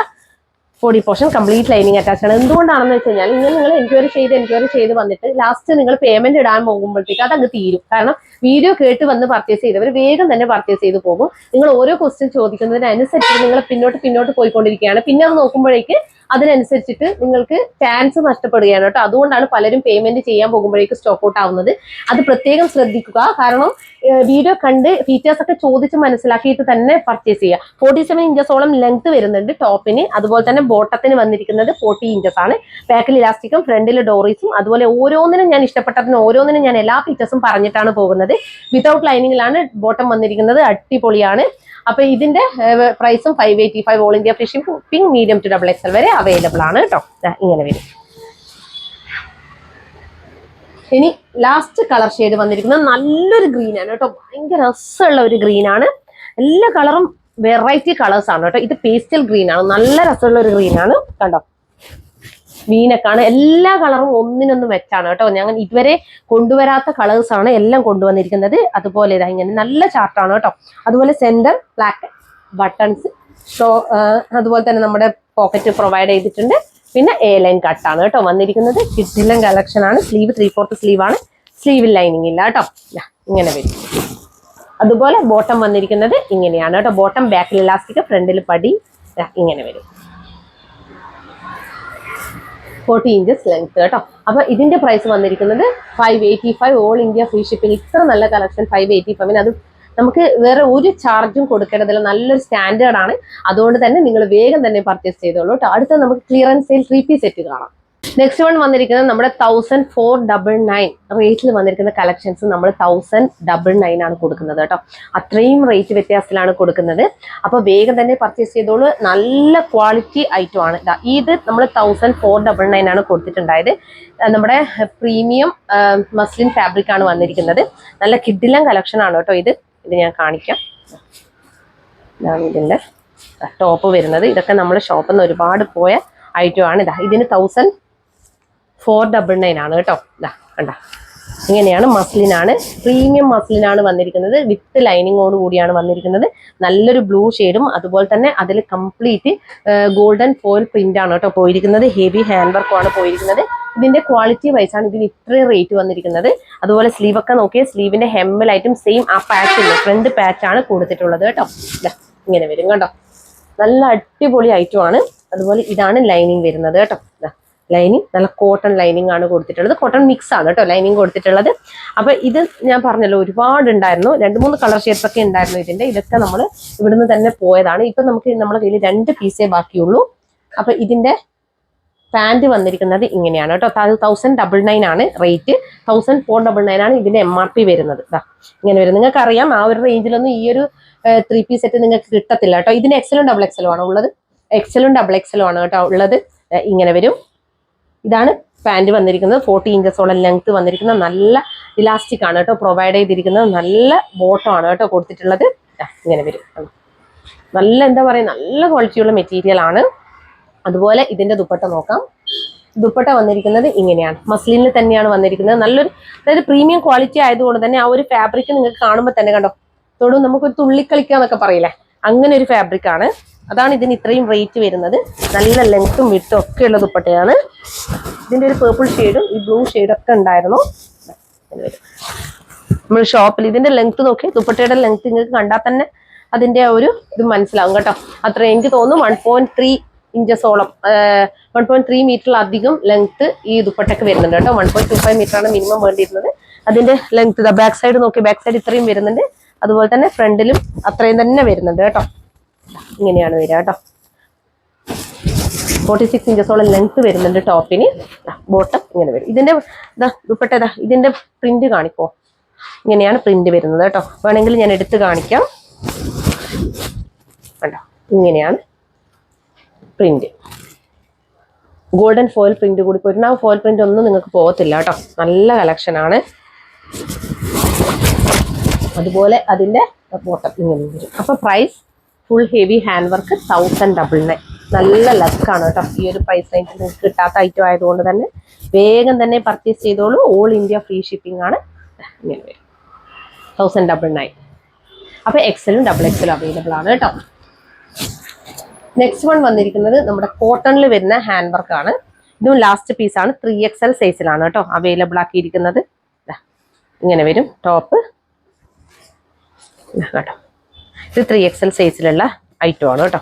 body portion complete lining attach ആണ്. എന്തുകൊണ്ടാണെന്ന് വെച്ച് കഴിഞ്ഞാൽ ഇങ്ങനെ നിങ്ങൾ എൻക്വയറി ചെയ്ത് വന്നിട്ട് ലാസ്റ്റ് നിങ്ങൾ പേയ്മെന്റ് ഇടാൻ പോകുമ്പോഴത്തേക്ക് അതങ്ങ് തീരും. കാരണം വീഡിയോ കേട്ട് വന്ന് പർച്ചേസ് ചെയ്തവർ വേഗം തന്നെ പർച്ചേസ് ചെയ്ത് പോകും. നിങ്ങൾ ഓരോ ക്വസ്റ്റ്യൻ ചോദിക്കുന്നതിനനുസരിച്ച് നിങ്ങൾ പിന്നോട്ട് പോയിക്കൊണ്ടിരിക്കുകയാണ്. പിന്നെ അത് നോക്കുമ്പോഴേക്ക് അതിനനുസരിച്ചിട്ട് നിങ്ങൾക്ക് ചാൻസ് നഷ്ടപ്പെടുകയാണ് കേട്ടോ. അതുകൊണ്ടാണ് പലരും പേയ്മെന്റ് ചെയ്യാൻ പോകുമ്പോഴേക്ക് സ്റ്റോക്ക് ഔട്ട് ആവുന്നത്. അത് പ്രത്യേകം ശ്രദ്ധിക്കുക. കാരണം വീഡിയോ കണ്ട് ഫീച്ചേഴ്സ് ഒക്കെ ചോദിച്ച് മനസ്സിലാക്കിയിട്ട് തന്നെ പർച്ചേസ് ചെയ്യുക. 47 ഇഞ്ചസോളം ലെങ്ത് വരുന്നുണ്ട് ടോപ്പിന്. അതുപോലെ തന്നെ ബോട്ടത്തിന് വന്നിരിക്കുന്നത് 40 ഇഞ്ചസ് ആണ്. ബാക്കിൽ ഇലാസ്റ്റിക്കും ഫ്രണ്ടിൽ ഡോറീസും. അതുപോലെ ഓരോന്നിനും ഞാൻ ഇഷ്ടപ്പെട്ടതിന് ഓരോന്നിനും ഞാൻ എല്ലാ ഫീച്ചേഴ്സും പറഞ്ഞിട്ടാണ് പോകുന്നത്. വിതൗട്ട് ലൈനിങ്ങിലാണ് ബോട്ടം വന്നിരിക്കുന്നത്. അടിപൊളിയാണ്. അപ്പൊ ഇതിന്റെ പ്രൈസും 585 all India free shipping, medium to XXL വരെ അവൈലബിൾ ആണ് കേട്ടോ. ഇങ്ങനെ വരും. ഇനി ലാസ്റ്റ് കളർ ഷെയ്ഡ് വന്നിരിക്കുന്നത് നല്ലൊരു ഗ്രീൻ ആണ് കേട്ടോ. ഭയങ്കര രസമുള്ള ഒരു ഗ്രീൻ ആണ്. എല്ലാ കളറും വെറൈറ്റി കളേഴ്സ് ആണ് കേട്ടോ. ഇത് പേസ്റ്റൽ ഗ്രീൻ ആണ്, നല്ല രസമുള്ള ഒരു ഗ്രീൻ ആണ്. കണ്ടോ, വീനക്കാണ്. എല്ലാ കളറും ഒന്നിനൊന്ന് വെച്ചാണ് കേട്ടോ. ഞങ്ങൾ ഇതുവരെ കൊണ്ടുവരാത്ത കളേഴ്സ് ആണ് എല്ലാം കൊണ്ടുവന്നിരിക്കുന്നത്. അതുപോലെ ഇതാ ഇങ്ങനെ നല്ല ചാർട്ടാണ് കേട്ടോ. അതുപോലെ സെന്റർ ബ്ലാക്ക് ബട്ടൺസ് ഷോ, അതുപോലെ തന്നെ നമ്മുടെ പോക്കറ്റ് പ്രൊവൈഡ് ചെയ്തിട്ടുണ്ട്. പിന്നെ എ ലൈൻ കട്ടാണ് കേട്ടോ വന്നിരിക്കുന്നത്. കിഡിലൻ കളക്ഷൻ ആണ്. സ്ലീവ് 3/4 സ്ലീവ് ആണ്, സ്ലീവിൽ ലൈനിങ് ഇല്ല കേട്ടോ. ഇങ്ങനെ വരും. അതുപോലെ ബോട്ടം വന്നിരിക്കുന്നത് ഇങ്ങനെയാണ് കേട്ടോ. ബോട്ടം ബാക്കിൽ ഇലാസ്റ്റിക്, ഫ്രണ്ടിൽ പടി, ഇങ്ങനെ വരും. 40 ഇഞ്ചസ് ലെങ്ത് കേട്ടോ. അപ്പൊ ഇതിന്റെ പ്രൈസ് വന്നിരിക്കുന്നത് 585 ഓൾ ഇന്ത്യ ഫ്രീ ഷിപ്പിംഗ്. ഇത്ര നല്ല കളക്ഷൻ 585. അത് നമുക്ക് വേറെ ഒരു ചാർജും കൊടുക്കേണ്ടതില്ല. നല്ലൊരു സ്റ്റാൻഡേർഡ് ആണ്. അതുകൊണ്ട് തന്നെ നിങ്ങൾ വേഗം തന്നെ പർച്ചേസ് ചെയ്തോളൂ കേട്ടോ. അടുത്ത നമുക്ക് ക്ലിയറൻസ് സെയിൽ 3 സെറ്റ് കാണാം. നെക്സ്റ്റ് വൺ വന്നിരിക്കുന്നത് നമ്മുടെ 1499 റേറ്റിൽ വന്നിരിക്കുന്ന കളക്ഷൻസ് നമ്മൾ 1099 ആണ് കൊടുക്കുന്നത് കേട്ടോ. അത്രയും റേറ്റ് വ്യത്യാസത്തിലാണ് കൊടുക്കുന്നത്. അപ്പോൾ വേഗം തന്നെ പർച്ചേസ് ചെയ്തോളൂ. നല്ല ക്വാളിറ്റി ഐറ്റം ആണ്. ഇത് നമ്മൾ 1499 ആണ് കൊടുത്തിട്ടുണ്ടായത്. നമ്മുടെ പ്രീമിയം മസ്ലിൻ ഫാബ്രിക് ആണ് വന്നിരിക്കുന്നത്. നല്ല കിഡിലൻ കളക്ഷൻ ആണ് കേട്ടോ. ഇത് ഞാൻ കാണിക്കാം. ഇതാണ് ഇതിൻ്റെ ടോപ്പ് വരുന്നത്. ഇതൊക്കെ നമ്മൾ ഷോപ്പിൽ നിന്ന് ഒരുപാട് പോയ ഐറ്റം ആണ്. ഇതിന് 1499 ആണ് കേട്ടോ. കണ്ട, ഇങ്ങനെയാണ്. മസ്ലിനാണ്, പ്രീമിയം മസ്ലിനാണ് വന്നിരിക്കുന്നത്. വിത്ത് ലൈനിങ്ങോട് കൂടിയാണ് വന്നിരിക്കുന്നത്. നല്ലൊരു ബ്ലൂ ഷെയ്ഡും അതുപോലെ തന്നെ അതിൽ കംപ്ലീറ്റ് ഗോൾഡൻ ഫോയിൽ പ്രിന്റ് ആണ് കേട്ടോ പോയിരിക്കുന്നത്. ഹെവി ഹാൻഡ് വർക്കുമാണ് പോയിരിക്കുന്നത്. ഇതിന്റെ ക്വാളിറ്റി വൈസാണ് ഇതിന് ഇത്രയും റേറ്റ് വന്നിരിക്കുന്നത്. അതുപോലെ സ്ലീവ് ഒക്കെ നോക്കിയാൽ സ്ലീവിന്റെ ഹെമ്മിലായിട്ടും സെയിം ആ പാച്ച് ഇല്ല, ഫ്രണ്ട് പാച്ച് ആണ് കൊടുത്തിട്ടുള്ളത് കേട്ടോ. ഇങ്ങനെ വരും കണ്ടോ. നല്ല അടിപൊളി ഐറ്റം ആണ്. അതുപോലെ ഇതാണ് ലൈനിങ് വരുന്നത് കേട്ടോ. ലൈനിങ് നല്ല കോട്ടൺ ലൈനിങ് ആണ് കൊടുത്തിട്ടുള്ളത്. കോട്ടൺ മിക്സ് ആണ് കേട്ടോ ലൈനിങ് കൊടുത്തിട്ടുള്ളത്. അപ്പൊ ഇത് ഞാൻ പറഞ്ഞല്ലോ ഒരുപാട് ഉണ്ടായിരുന്നു. 2-3 കളർ ഷെയ്ഡ്സ് ഒക്കെ ഉണ്ടായിരുന്നു ഇതിന്റെ. ഇതൊക്കെ നമ്മൾ ഇവിടുന്ന് തന്നെ പോയതാണ്. ഇപ്പൊ നമുക്ക് നമ്മുടെ കയ്യിൽ 2 പീസേ ബാക്കിയുള്ളൂ. അപ്പൊ ഇതിന്റെ പാന്റ് വന്നിരിക്കുന്നത് ഇങ്ങനെയാണ് കേട്ടോ. 1099 ആണ് റേറ്റ്. 1499 ആണ് ഇതിന്റെ MRP വരുന്നത്. ഇങ്ങനെ വരും. നിങ്ങൾക്ക് അറിയാം ആ ഒരു റേഞ്ചിലൊന്നും ഈ ഒരു 3 പീസ് സെറ്റ് നിങ്ങൾക്ക് കിട്ടത്തില്ല കേട്ടോ. ഇതിന് XL XXL ആണ് ഉള്ളത്. XL XXL ആണ് കേട്ടോ ഉള്ളത്. ഇങ്ങനെ വരും. ഇതാണ് പാന്റ് വന്നിരിക്കുന്നത്. 40 ഇഞ്ചസോളം ലെങ്ത് വന്നിരിക്കുന്ന നല്ല ഇലാസ്റ്റിക് ആണ് കേട്ടോ പ്രൊവൈഡ് ചെയ്തിരിക്കുന്നത്. നല്ല ബോട്ടം ആണ് കേട്ടോ കൊടുത്തിട്ടുള്ളത്. ഇങ്ങനെ വരും. നല്ല എന്താ പറയുക, നല്ല ക്വാളിറ്റിയുള്ള മെറ്റീരിയൽ ആണ്. അതുപോലെ ഇതിന്റെ ദുപ്പട്ട നോക്കാം. ദുപ്പട്ട വന്നിരിക്കുന്നത് ഇങ്ങനെയാണ്. മസ്ലിനിൽ തന്നെയാണ് വന്നിരിക്കുന്നത്. നല്ലൊരു, അതായത് പ്രീമിയം ക്വാളിറ്റി ആയതുകൊണ്ട് തന്നെ ആ ഒരു ഫാബ്രിക് നിങ്ങൾക്ക് കാണുമ്പോൾ തന്നെ കണ്ടോ തൊടും നമുക്കൊരു തുള്ളിക്കളിക്കാന്നൊക്കെ പറയില്ലേ, അങ്ങനെ ഒരു ഫാബ്രിക് ആണ്. അതാണ് ഇതിന് ഇത്രയും റേറ്റ് വരുന്നത്. നല്ല ലെങ്ത്തും വിട്ടും ഒക്കെ ഉള്ള ദുപ്പട്ടയാണ്. ഇതിന്റെ ഒരു പേർപ്പിൾ ഷെയ്ഡും ഈ ബ്ലൂ ഷെയ്ഡൊക്കെ ഉണ്ടായിരുന്നു. നമ്മൾ ഷോപ്പിൽ ഇതിന്റെ ലെങ്ത് നോക്കി, ദുപ്പട്ടയുടെ ലെങ്ത് നിങ്ങൾക്ക് കണ്ടാൽ തന്നെ അതിന്റെ ഒരു ഇത് മനസ്സിലാവും കേട്ടോ. അത്ര എനിക്ക് തോന്നുന്നു 1.3 ഇഞ്ചസോളം 1.3 മീറ്ററിലധികം ലെങ്ത് ഈ ദുപ്പട്ടയ്ക്ക് വരുന്നുണ്ട് കേട്ടോ. 1.25 മീറ്റർ ആണ് മിനിമം വേണ്ടിയിരുന്നത്. അതിന്റെ ലെങ്ത് ബാക്ക് സൈഡ് നോക്കി, ബാക്ക് സൈഡ് ഇത്രയും വരുന്നുണ്ട്. അതുപോലെ തന്നെ ഫ്രണ്ടിലും അത്രയും തന്നെ വരുന്നുണ്ട് കേട്ടോ. ഇങ്ങനെയാണ് വരിക കേട്ടോ. 46 ഇഞ്ചസോളം ലെങ്ത് വരുന്നുണ്ട് ടോപ്പിന്. ബോട്ടം ഇങ്ങനെ വരും. ഇതിന്റെ ദുപ്പട്ട ഇതിന്റെ പ്രിന്റ് കാണിക്കോ. ഇങ്ങനെയാണ് പ്രിന്റ് വരുന്നത് കേട്ടോ. വേണമെങ്കിൽ ഞാൻ എടുത്ത് കാണിക്കാം. കണ്ടോ, ഇങ്ങനെയാണ് പ്രിന്റ്. ഗോൾഡൻ ഫോയിൽ പ്രിന്റ് കൂടി പോയിട്ട് ആ ഫോയിൽ പ്രിന്റ് ഒന്നും നിങ്ങൾക്ക് പോകത്തില്ല കേട്ടോ. നല്ല കളക്ഷൻ ആണ്. അതുപോലെ അതിന്റെ ബോട്ടം ഇങ്ങനെ വരും. അപ്പൊ price full heavy hand work 1099. നല്ല ലക്കാണ് കേട്ടോ. ഈ ഒരു പ്രൈസ് റേഞ്ചിൽ നിങ്ങൾക്ക് കിട്ടാത്ത ഐറ്റം ആയതുകൊണ്ട് തന്നെ വേഗം തന്നെ പർച്ചേസ് ചെയ്തോളൂ. ഓൾ ഇന്ത്യ ഫ്രീ ഷിപ്പിംഗ് ആണ്. ഇങ്ങനെ വരും 1099. അപ്പൊ XL XXL അവൈലബിൾ ആണ് കേട്ടോ. നെക്സ്റ്റ് വൺ വന്നിരിക്കുന്നത് നമ്മുടെ കോട്ടണിൽ വരുന്ന ഹാൻഡ് വർക്ക് ആണ്. ഇതും ലാസ്റ്റ് പീസാണ്. 3XL സൈസിലാണ് കേട്ടോ അവൈലബിൾ ആക്കിയിരിക്കുന്നത്. ഇങ്ങനെ വരും ടോപ്പ് കേട്ടോ. ഇത് 3XL സൈസിലുള്ള ഐറ്റം ആണ് കേട്ടോ.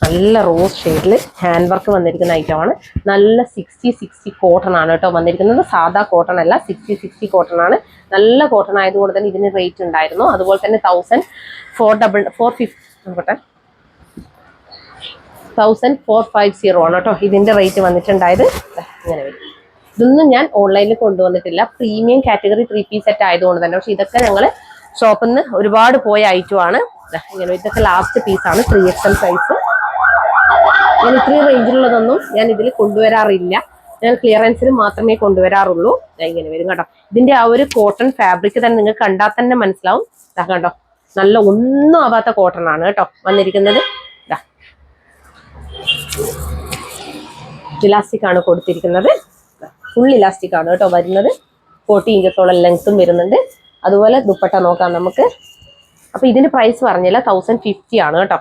നല്ല റോസ് ഷെയ്ഡിൽ ഹാൻഡ് വർക്ക് വന്നിരിക്കുന്ന ഐറ്റം ആണ്. നല്ല 60 കോട്ടൺ ആണ് കേട്ടോ വന്നിരിക്കുന്നത്. സാധാ കോട്ടൺ അല്ല, 60 കോട്ടൺ ആണ്. നല്ല കോട്ടൺ ആയതുകൊണ്ട് തന്നെ ഇതിന് റേറ്റ് ഉണ്ടായിരുന്നു. അതുപോലെ തന്നെ 1450 ആണ് കേട്ടോ ഇതിന്റെ റേറ്റ് വന്നിട്ടുണ്ടായത്. ഇങ്ങനെ വരും. ഇതൊന്നും ഞാൻ ഓൺലൈനിൽ കൊണ്ടുവന്നിട്ടില്ല. പ്രീമിയം കാറ്റഗറി 3 പീസ് സെറ്റ് ആയതുകൊണ്ട് തന്നെ. പക്ഷെ ഇതൊക്കെ ഞങ്ങൾ ഷോപ്പിൽ നിന്ന് ഒരുപാട് പോയ ഐറ്റം ആണ്. ഇങ്ങനെ ഇതൊക്കെ ലാസ്റ്റ് പീസാണ് 3XL സൈസ്. ഞാൻ ഇത്രയും റേഞ്ചിലുള്ളതൊന്നും ഞാൻ ഇതിൽ കൊണ്ടുവരാറില്ല. ഞാൻ ക്ലിയറൻസിന് മാത്രമേ കൊണ്ടുവരാറുള്ളൂ. ഇങ്ങനെ വരും കേട്ടോ. ഇതിന്റെ ആ ഒരു കോട്ടൺ ഫാബ്രിക് തന്നെ നിങ്ങൾക്ക് കണ്ടാൽ തന്നെ മനസ്സിലാവും. കണ്ടോ, നല്ല ഒന്നും ആവാത്ത കോട്ടൺ ആണ് കേട്ടോ വന്നിരിക്കുന്നത്. ഇലാസ്റ്റിക് ആണ് കൊടുത്തിരിക്കുന്നത്. ഫുൾ ഇലാസ്റ്റിക് ആണ് കേട്ടോ വരുന്നത്. 40 ഇഞ്ചത്തോളം ലെങ്ത്തും വരുന്നുണ്ട്. അതുപോലെ ദുപ്പട്ട നോക്കാം നമുക്ക്. അപ്പൊ ഇതിന്റെ പ്രൈസ് പറഞ്ഞില്ല, 1050 ആണ് കേട്ടോ.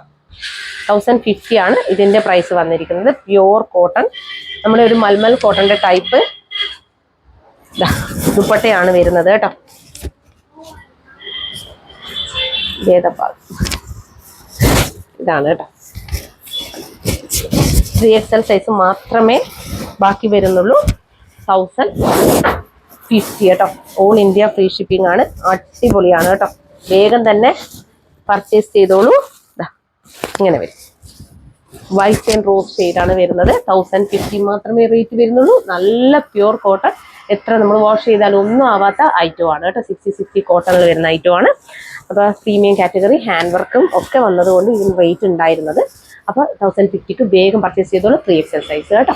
1050 ആണ് ഇതിന്റെ പ്രൈസ് വന്നിരിക്കുന്നത്. പ്യോർ കോട്ടൺ, നമ്മുടെ ഒരു മൽമൽ കോട്ടന്റെ ടൈപ്പ് ദുപ്പട്ടയാണ് വരുന്നത് കേട്ടോ. ഇതാണ് കേട്ടോ. 3XL സൈസ് മാത്രമേ ബാക്കി വരുന്നുള്ളൂ. 1050 കേട്ടോ. ഓൾ ഇന്ത്യ ഫ്രീ ഷിപ്പിംഗ് ആണ്. അടിപൊളിയാണ് കേട്ടോ. വേഗം തന്നെ പർച്ചേസ് ചെയ്തോളൂ. ഇങ്ങനെ വരും. വൈറ്റ് ആൻഡ് റോസ് ഷെയ്ഡാണ് വരുന്നത്. 1050 മാത്രമേ റേറ്റ് വരുന്നുള്ളൂ. നല്ല പ്യൂർ കോട്ടൺ, എത്ര നമ്മൾ വാഷ് ചെയ്താലും ഒന്നും ആവാത്ത ഐറ്റം ആണ് കേട്ടോ. 60 കോട്ടണിൽ വരുന്ന ഐറ്റം ആണ്. അപ്പോൾ പ്രീമിയം കാറ്റഗറി ഹാൻഡ് വർക്കും ഒക്കെ വന്നതുകൊണ്ട് ഇതിന് റേറ്റ് ഉണ്ടായിരുന്നത്. അപ്പോൾ 1050ക്ക് വേഗം പർച്ചേസ് ചെയ്തോളൂ. 3XL സൈസ് കേട്ടോ.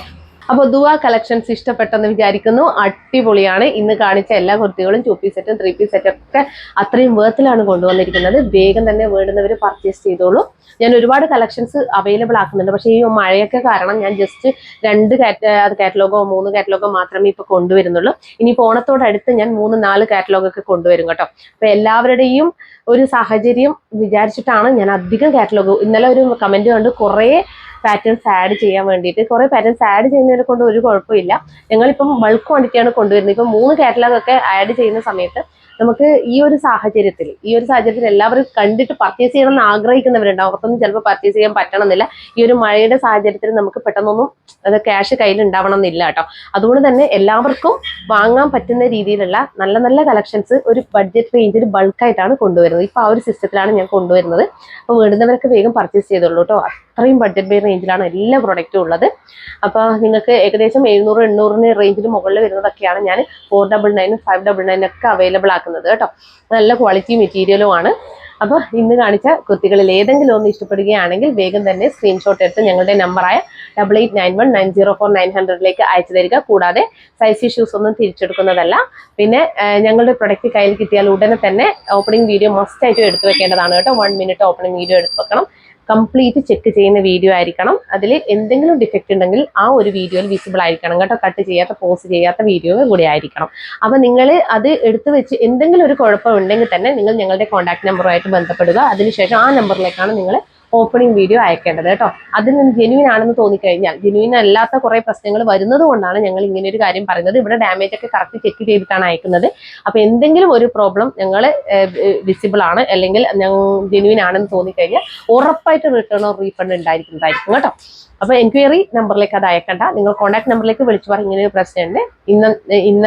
അപ്പോൾ ദുവ കളക്ഷൻസ് ഇഷ്ടപ്പെട്ടെന്ന് വിചാരിക്കുന്നു. അടിപൊളിയാണ്. ഇന്ന് കാണിച്ച എല്ലാ കുർത്തികളും 2 പീസ് സെറ്റും 3 പീസ് സെറ്റും ഒക്കെ അത്രയും വേർത്തിലാണ് കൊണ്ടുവന്നിരിക്കുന്നത്. വേഗം തന്നെ വേണ്ടുന്നവർ പർച്ചേസ് ചെയ്തോളൂ. ഞാൻ ഒരുപാട് കളക്ഷൻസ് അവൈലബിൾ ആക്കുന്നുണ്ട്. പക്ഷേ ഈ മഴയൊക്കെ കാരണം ഞാൻ ജസ്റ്റ് 2 കാറ്റലോഗോ 3 കാറ്റലോഗോ മാത്രമേ ഇപ്പോൾ കൊണ്ടുവരുന്നുള്ളൂ. ഇനി ഓണത്തോടടുത്ത് ഞാൻ 3-4 കാറ്റലോഗൊക്കെ കൊണ്ടുവരും കേട്ടോ. അപ്പോൾ എല്ലാവരുടെയും ഒരു സാഹചര്യം വിചാരിച്ചിട്ടാണ് ഞാൻ അധികം കാറ്റലോഗ്. ഇന്നലെ ഒരു കമന്റ് കണ്ട് കുറേ പാറ്റേൺസ് ആഡ് ചെയ്യാൻ വേണ്ടിയിട്ട്. കുറേ പാറ്റേൺസ് ആഡ് ചെയ്യുന്നതിനെ കൊണ്ട് ഒരു കുഴപ്പമില്ല. ഞങ്ങളിപ്പം ബൾക്ക് ക്വാണ്ടിറ്റിയാണ് കൊണ്ടുവരുന്നത്. ഇപ്പം 3 കാറ്റലോഗൊക്കെ ആഡ് ചെയ്യുന്ന സമയത്ത് നമുക്ക് ഈ ഒരു സാഹചര്യത്തിൽ എല്ലാവരും കണ്ടിട്ട് പർച്ചേസ് ചെയ്യണം എന്ന് ആഗ്രഹിക്കുന്നവരുണ്ടാവും. അവർക്കൊന്നും ചിലപ്പോൾ പർച്ചേസ് ചെയ്യാൻ പറ്റണമെന്നില്ല. ഈ ഒരു മഴയുടെ സാഹചര്യത്തിൽ നമുക്ക് പെട്ടെന്നൊന്നും അത് ക്യാഷ് കയ്യിൽ ഉണ്ടാവണം എന്നില്ല കേട്ടോ. അതുകൊണ്ട് തന്നെ എല്ലാവർക്കും വാങ്ങാൻ പറ്റുന്ന രീതിയിലുള്ള നല്ല നല്ല കളക്ഷൻസ് ഒരു ബഡ്ജറ്റ് റേഞ്ചിൽ ബൾക്കായിട്ടാണ് കൊണ്ടുവരുന്നത്. ഇപ്പോൾ ആ ഒരു സിസ്റ്റത്തിലാണ് ഞാൻ കൊണ്ടുവരുന്നത്. അപ്പോൾ വേണ്ടുന്നവരൊക്കെ വേഗം പർച്ചേസ് ചെയ്തോളൂ കേട്ടോ. അത്രയും ബഡ്ജറ്റ് ബൈ റേഞ്ചിലാണ് എല്ലാ പ്രൊഡക്റ്റും ഉള്ളത്. അപ്പോൾ നിങ്ങൾക്ക് ഏകദേശം 700-800 റേഞ്ചിൽ മുകളിൽ വരുന്നതൊക്കെയാണ് ഞാൻ 499, 599 ഒക്കെ അവൈലബിൾ ആക്കുന്നത് കേട്ടോ. നല്ല ക്വാളിറ്റി മെറ്റീരിയലും ആണ്. അപ്പോൾ ഇന്ന് കാണിച്ച കുർത്തികളിൽ ഏതെങ്കിലും ഒന്ന് ഇഷ്ടപ്പെടുകയാണെങ്കിൽ വേഗം തന്നെ സ്ക്രീൻഷോട്ട് എടുത്ത് ഞങ്ങളുടെ നമ്പറായ 8891904900 അയച്ചു തരിക. കൂടാതെ സൈസ് ഇഷ്യൂസ് ഒന്നും തിരിച്ചെടുക്കുന്നതല്ല. പിന്നെ ഞങ്ങളുടെ പ്രൊഡക്റ്റ് കയ്യിൽ കിട്ടിയാൽ ഉടനെ തന്നെ ഓപ്പണിംഗ് വീഡിയോ മസ്റ്റ് ആയിട്ടും എടുത്തു വെക്കേണ്ടതാണ് കേട്ടോ. 1 മിനിറ്റ് ഓപ്പണിംഗ് വീഡിയോ എടുത്ത് വെക്കണം. കംപ്ലീറ്റ് ചെക്ക് ചെയ്യുന്ന വീഡിയോ ആയിരിക്കണം. അതിൽ എന്തെങ്കിലും ഡിഫക്റ്റ് ഉണ്ടെങ്കിൽ ആ ഒരു വീഡിയോയിൽ വിസിബിൾ ആയിരിക്കണം കേട്ടോ. കട്ട് ചെയ്യാത്ത പോസ്റ്റ് ചെയ്യാത്ത വീഡിയോ കൂടി ആയിരിക്കണം. അപ്പം നിങ്ങൾ അത് എടുത്തു വെച്ച് എന്തെങ്കിലും ഒരു കുഴപ്പം ഉണ്ടെങ്കിൽ തന്നെ നിങ്ങൾ ഞങ്ങളുടെ കോൺടാക്ട് നമ്പറുമായിട്ട് ബന്ധപ്പെടുക. അതിനുശേഷം ആ നമ്പറിലേക്കാണ് നിങ്ങൾ ഓപ്പണിംഗ് വീഡിയോ അയക്കേണ്ടത് കേട്ടോ. അതിൽ നിന്ന് ജെന്യൂൻ ആണെന്ന് തോന്നിക്കഴിഞ്ഞാൽ, ജെന്യൂൻ അല്ലാത്ത കുറേ പ്രശ്നങ്ങൾ വരുന്നത് കൊണ്ടാണ് ഞങ്ങൾ ഇങ്ങനെ ഒരു കാര്യം പറയുന്നത്. ഇവിടെ ഡാമേജ് ഒക്കെ കറക്റ്റ് ചെക്ക് ചെയ്തിട്ടാണ് അയക്കുന്നത്. അപ്പോൾ എന്തെങ്കിലും ഒരു പ്രോബ്ലം ഞങ്ങൾ വിസിബിൾ ആണ് അല്ലെങ്കിൽ ജെന്യൂൻ ആണെന്ന് തോന്നിക്കഴിഞ്ഞാൽ ഉറപ്പായിട്ട് റിട്ടേണോ റീഫണ്ട് ഉണ്ടായിരിക്കുന്നതായിരിക്കും കേട്ടോ. അപ്പോൾ എൻക്വയറി നമ്പറിലേക്ക് അത് അയക്കണ്ട. നിങ്ങൾ കോൺടാക്ട് നമ്പറിലേക്ക് വിളിച്ചു പറയും ഇങ്ങനെ ഒരു പ്രശ്നമുണ്ട്, ഇന്ന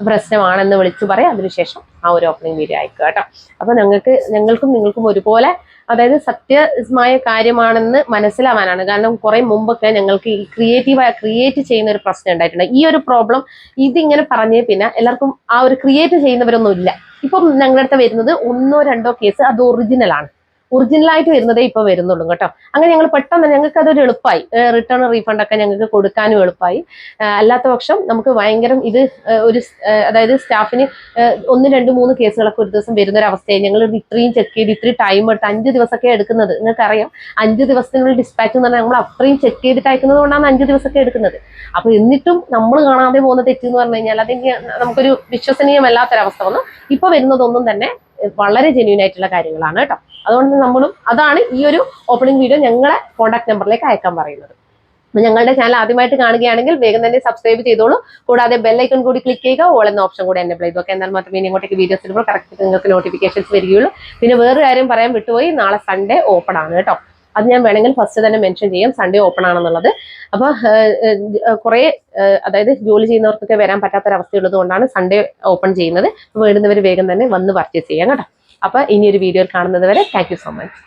പ്രശ്നമാണെന്ന് വിളിച്ചു പറയാം. അതിനുശേഷം ആ ഒരു ഓപ്പണിംഗ് വീഡിയോ അയക്കുക കേട്ടോ. അപ്പോൾ ഞങ്ങൾക്കും നിങ്ങൾക്കും ഒരുപോലെ, അതായത് സത്യമായ കാര്യമാണെന്ന് മനസ്സിലാവാനാണ്. കാരണം കുറെ മുമ്പൊക്കെ ഞങ്ങൾക്ക് ഈ ക്രിയേറ്റ് ചെയ്യുന്ന ഒരു പ്രശ്നം ഉണ്ടായിട്ടുണ്ട്. ഈ ഒരു പ്രോബ്ലം ഇതിങ്ങനെ പറഞ്ഞേ പിന്നെ എല്ലാവർക്കും ആ ഒരു ക്രിയേറ്റ് ചെയ്യുന്നവരൊന്നും ഇല്ല. ഇപ്പം ഞങ്ങളുടെ അടുത്ത് വരുന്നത് 1-2 കേസ് അത് ഒറിജിനലായിട്ട് വരുന്നതേ ഇപ്പോൾ വരുന്നുള്ളൂ കേട്ടോ. അങ്ങനെ ഞങ്ങൾ പെട്ടെന്ന് ഞങ്ങൾക്ക് അതൊരു എളുപ്പമായി. റിട്ടേൺ റീഫണ്ട് ഒക്കെ ഞങ്ങൾക്ക് കൊടുക്കാനും എളുപ്പമായി. അല്ലാത്ത പക്ഷം നമുക്ക് ഭയങ്കരം ഇത് അതായത് സ്റ്റാഫിന് 1-2-3 കേസുകളൊക്കെ ഒരു ദിവസം വരുന്നൊരവസ്ഥയായി. ഞങ്ങൾ ഇത്രയും ചെക്ക് ചെയ്ത് ഇത്രയും ടൈം എടുത്ത് 5 ദിവസമൊക്കെ എടുക്കുന്നത്. നിങ്ങൾക്കറിയാം 5 ദിവസത്തിനുള്ളിൽ ഡിസ്പാച്ച് എന്ന് പറഞ്ഞാൽ നമ്മൾ അത്രയും ചെക്ക് ചെയ്തിട്ട് അയക്കുന്നത് കൊണ്ടാണ് 5 ദിവസമൊക്കെ എടുക്കുന്നത്. അപ്പൊ എന്നിട്ടും നമ്മൾ കാണാതെ പോകുന്ന തെറ്റെന്ന് പറഞ്ഞു കഴിഞ്ഞാൽ അതെങ്കിൽ നമുക്കൊരു വിശ്വസനീയമല്ലാത്തൊരവസ്ഥ വന്നു. ഇപ്പൊ വരുന്നതൊന്നും തന്നെ വളരെ ജെന്യൂൻ ആയിട്ടുള്ള കാര്യങ്ങളാണ് കേട്ടോ. അതുകൊണ്ട് അതാണ് ഈ ഒരു ഓപ്പണിംഗ് വീഡിയോ ഞങ്ങളെ കോൺടാക്ട് നമ്പറിലേക്ക് അയക്കാൻ പറയുന്നത്. അപ്പോൾ ഞങ്ങളുടെ ചാനൽ ആദ്യമായിട്ട് കാണുകയാണെങ്കിൽ വേഗം തന്നെ സബ്സ്ക്രൈബ് ചെയ്തോളൂ. കൂടാതെ ബെല്ലൈക്കൺ കൂടി ക്ലിക്ക് ചെയ്യുക. ഓൾ എന്ന ഓപ്ഷൻ കൂടി എനേബിൾ ചെയ്തു. എന്നാൽ മാത്രമേ ഇങ്ങോട്ടേക്ക് വീഡിയോസ് ഇടുമ്പോൾ കറക്റ്റ് നിങ്ങൾക്ക് നോട്ടിഫിക്കേഷൻസ് വരികയുള്ളൂ. പിന്നെ വേറൊരു കാര്യം പറയാൻ വിട്ടുപോയി, നാളെ സൺഡേ ഓപ്പൺ ആണ് കേട്ടോ. അത് ഞാൻ വേണമെങ്കിൽ ഫസ്റ്റ് തന്നെ മെൻഷൻ ചെയ്യാം, സൺഡേ ഓപ്പൺ ആണെന്നുള്ളത്. അപ്പോൾ കുറേ അതായത് ജോലി ചെയ്യുന്നവർക്കൊക്കെ വരാൻ പറ്റാത്തൊരവസ്ഥയുള്ളത് കൊണ്ടാണ് സൺഡേ ഓപ്പൺ ചെയ്യുന്നത്. വേണ്ടുന്നവർ വേഗം തന്നെ വന്ന് പർച്ചേസ് ചെയ്യാം കേട്ടോ. അപ്പോൾ ഇനിയൊരു വീഡിയോയിൽ കാണുന്നത് വരെ താങ്ക് യു സോ മച്ച്.